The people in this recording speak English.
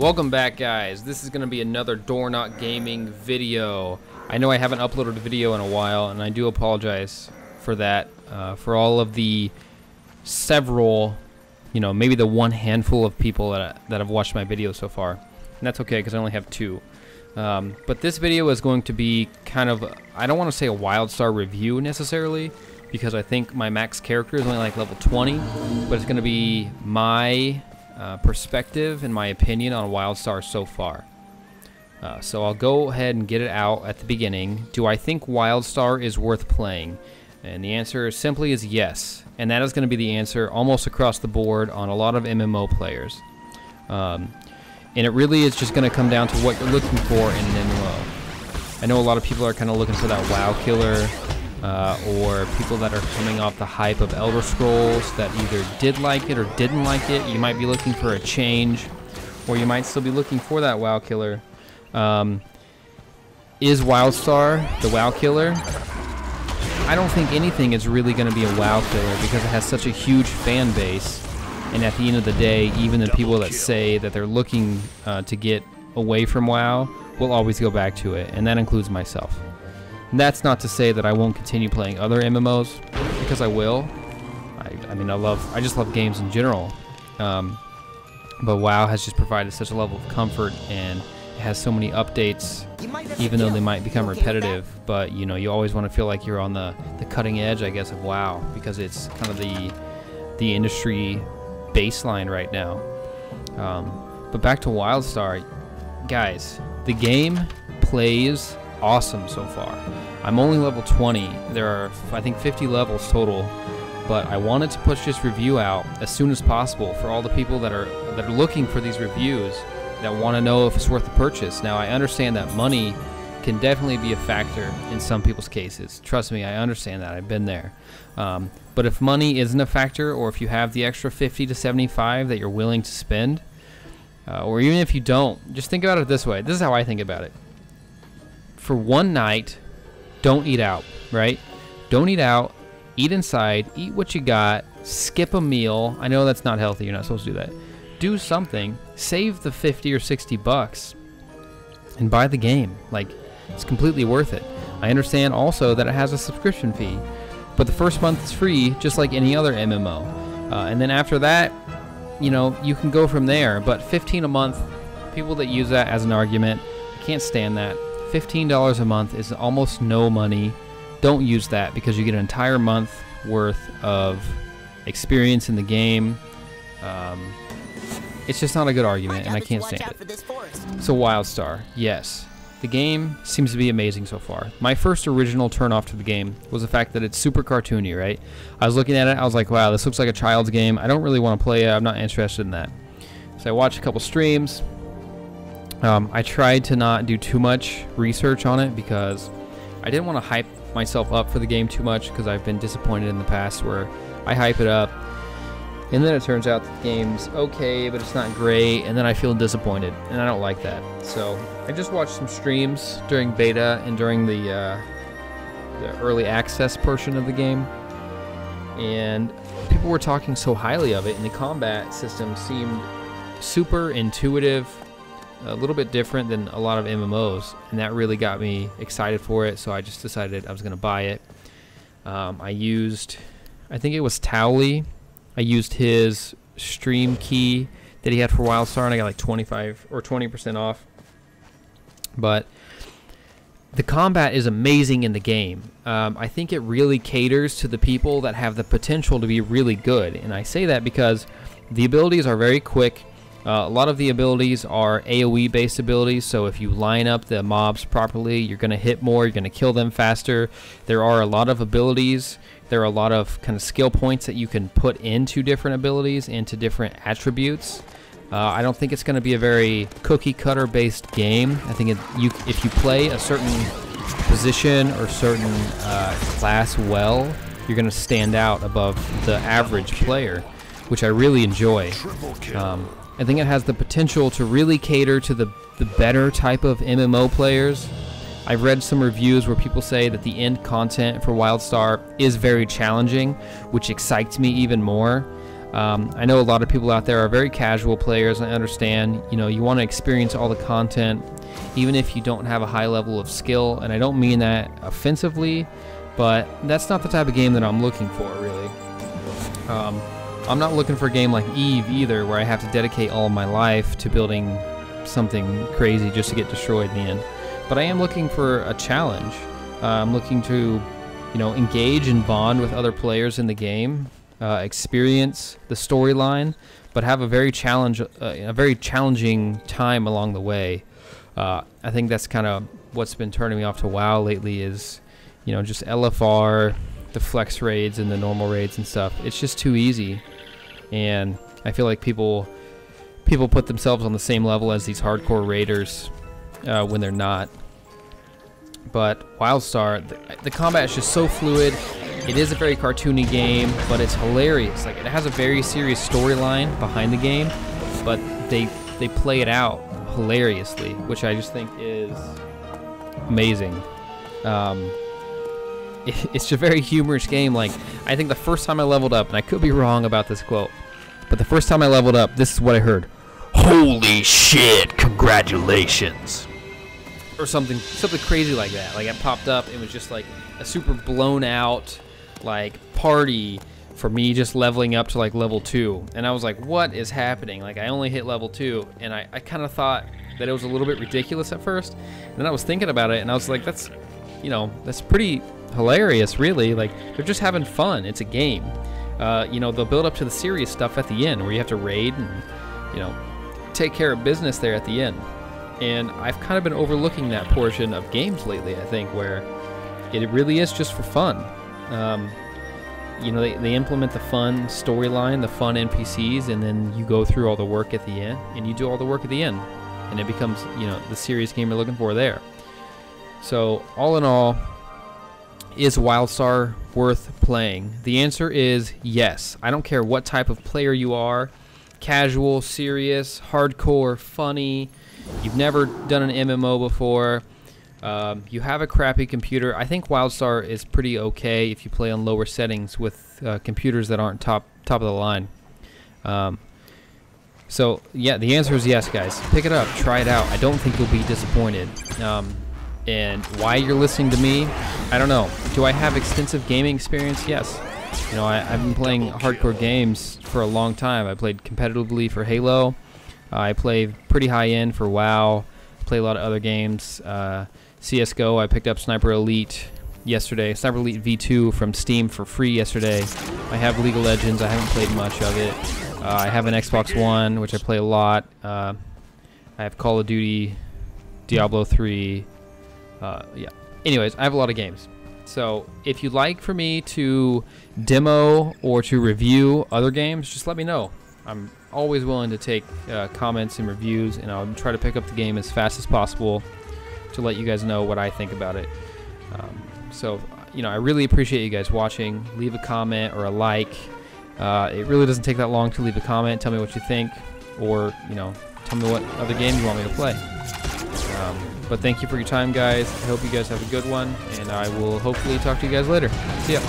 Welcome back, guys. This is going to be another Door Knock Gaming video. I know I haven't uploaded a video in a while, and I do apologize for that. For all of the several, maybe the one handful of people that have watched my video so far. And that's okay, because I only have 2. But this video is going to be kind of, I don't want to say a Wildstar review necessarily, because I think my max character is only like level 20, but it's going to be my perspective and my opinion on Wildstar so far. So I'll go ahead and get it out at the beginning. Do I think Wildstar is worth playing? And the answer simply is yes. And that is going to be the answer almost across the board on a lot of MMO players. And it really is just going to come down to what you're looking for in an MMO. I know a lot of people are kind of looking for that WoW killer, or people that are coming off the hype of Elder Scrolls that either did like it or didn't like it. You might be looking for a change, or you might still be looking for that WoW killer. Is Wildstar the WoW killer? I don't think anything is really going to be a WoW killer because it has such a huge fan base. And at the end of the day, even the people that say that they're looking to get away from WoW will always go back to it, and that includes myself. And that's not to say that I won't continue playing other MMOs, because I will. I just love games in general. But WoW has just provided such a level of comfort, and it has so many updates, even though they might become repetitive. But you always want to feel like you're on the cutting edge, I guess, of WoW, because it's kind of the industry baseline right now. But back to Wildstar, guys, the game plays awesome so far. I'm only level 20. There are, I think, 50 levels total, but I wanted to push this review out as soon as possible for all the people that are looking for these reviews, that want to know if it's worth the purchase. Now, I understand that money can definitely be a factor in some people's cases. Trust me, I understand that. I've been there. But if money isn't a factor, or if you have the extra 50 to 75 that you're willing to spend, or even if you don't, just think about it this way. This is how I think about it. For one night, don't eat out, right? Don't eat out. Eat inside. Eat what you got. Skip a meal. I know that's not healthy. You're not supposed to do that. Do something. Save the 50 or 60 bucks and buy the game. Like, it's completely worth it. I understand also that it has a subscription fee, but the first month is free, just like any other MMO. And then after that, you can go from there. But $15 a month, people that use that as an argument, I can't stand that. $15 a month is almost no money. Don't use that, because you get an entire month worth of experience in the game. It's just not a good argument, and I can't stand it. So Wildstar, yes. The game seems to be amazing so far. My first original turn-off to the game was the fact that it's super cartoony, right? I was looking at it, I was like, wow, this looks like a child's game. I don't really want to play it. I'm not interested in that. So I watched a couple streams. I tried to not do too much research on it, because I didn't want to hype myself up for the game too much, because I've been disappointed in the past where I hype it up and then it turns out the game's okay, but it's not great, and then I feel disappointed, and I don't like that. So I just watched some streams during beta and during the early access portion of the game, and people were talking so highly of it, and the combat system seemed super intuitive, a little bit different than a lot of MMOs, and that really got me excited for it. So I just decided I was going to buy it. I used, I think it was Towley. I used his stream key that he had for Wildstar, and I got like 25 or 20% off. But the combat is amazing in the game. I think it really caters to the people that have the potential to be really good, and I say that because the abilities are very quick. A lot of the abilities are AoE based abilities, so if you line up the mobs properly, you're going to hit more, you're going to kill them faster. There are a lot of abilities, there are a lot of kind of skill points that you can put into different abilities, into different attributes. I don't think it's going to be a very cookie cutter based game. I think if you play a certain position or certain class well, you're going to stand out above the average player, which I really enjoy. I think it has the potential to really cater to the better type of MMO players. I've read some reviews where people say that the end content for Wildstar is very challenging, which excites me even more. I know a lot of people out there are very casual players. I understand, you know, you want to experience all the content, even if you don't have a high level of skill, and I don't mean that offensively, but that's not the type of game that I'm looking for, really. I'm not looking for a game like Eve either, where I have to dedicate all of my life to building something crazy just to get destroyed in the end. But I am looking for a challenge. I'm looking to, you know, engage and bond with other players in the game, experience the storyline, but have a very challenging time along the way. I think that's kind of what's been turning me off to WoW lately is, you know, just LFR, the flex raids and the normal raids and stuff. It's just too easy, and I feel like people put themselves on the same level as these hardcore raiders when they're not. But Wildstar, the combat is just so fluid. It is a very cartoony game, but it's hilarious. Like, it has a very serious storyline behind the game, but they play it out hilariously, which I just think is amazing. It's just a very humorous game. Like, I think the first time I leveled up, and I could be wrong about this quote, but the first time I leveled up, this is what I heard: "Holy shit, congratulations." Or something crazy like that. Like, it popped up, it was just like a super blown out like party for me just leveling up to like level 2, and I was like, what is happening? Like, I only hit level 2, and I kind of thought that it was a little bit ridiculous at first, and then I was thinking about it, and I was like, that's, you know, that's pretty hilarious, really. Like, they're just having fun. It's a game. You know, they'll build up to the serious stuff at the end where you have to raid and, you know, take care of business there at the end. And I've kind of been overlooking that portion of games lately, I think, where it really is just for fun. You know, they implement the fun storyline, the fun NPCs, and then you go through all the work at the end, and you do all the work at the end, and it becomes, you know, the serious game you're looking for there. So, all in all, is Wildstar worth playing? The answer is yes. I don't care what type of player you are, casual, serious, hardcore, funny, you've never done an MMO before, you have a crappy computer. I think Wildstar is pretty okay if you play on lower settings with computers that aren't top of the line. So yeah, the answer is yes, guys. Pick it up, try it out. I don't think you'll be disappointed. And why you're listening to me, I don't know. Do I have extensive gaming experience? Yes. You know, I've been playing hardcore games for a long time. I played competitively for Halo. I play pretty high end for WoW. Play a lot of other games. CSGO, I picked up Sniper Elite yesterday. Sniper Elite V2 from Steam for free yesterday. I have League of Legends. I haven't played much of it. I have an Xbox One, which I play a lot. I have Call of Duty, Diablo 3. Yeah. Anyways, I have a lot of games. So if you'd like for me to demo or to review other games, just let me know. I'm always willing to take comments and reviews, and I'll try to pick up the game as fast as possible to let you guys know what I think about it. So, you know, I really appreciate you guys watching. Leave a comment or a like. It really doesn't take that long to leave a comment. Tell me what you think, or, you know, tell me what other game you want me to play. But thank you for your time, guys. I hope you guys have a good one, and I will hopefully talk to you guys later. See ya.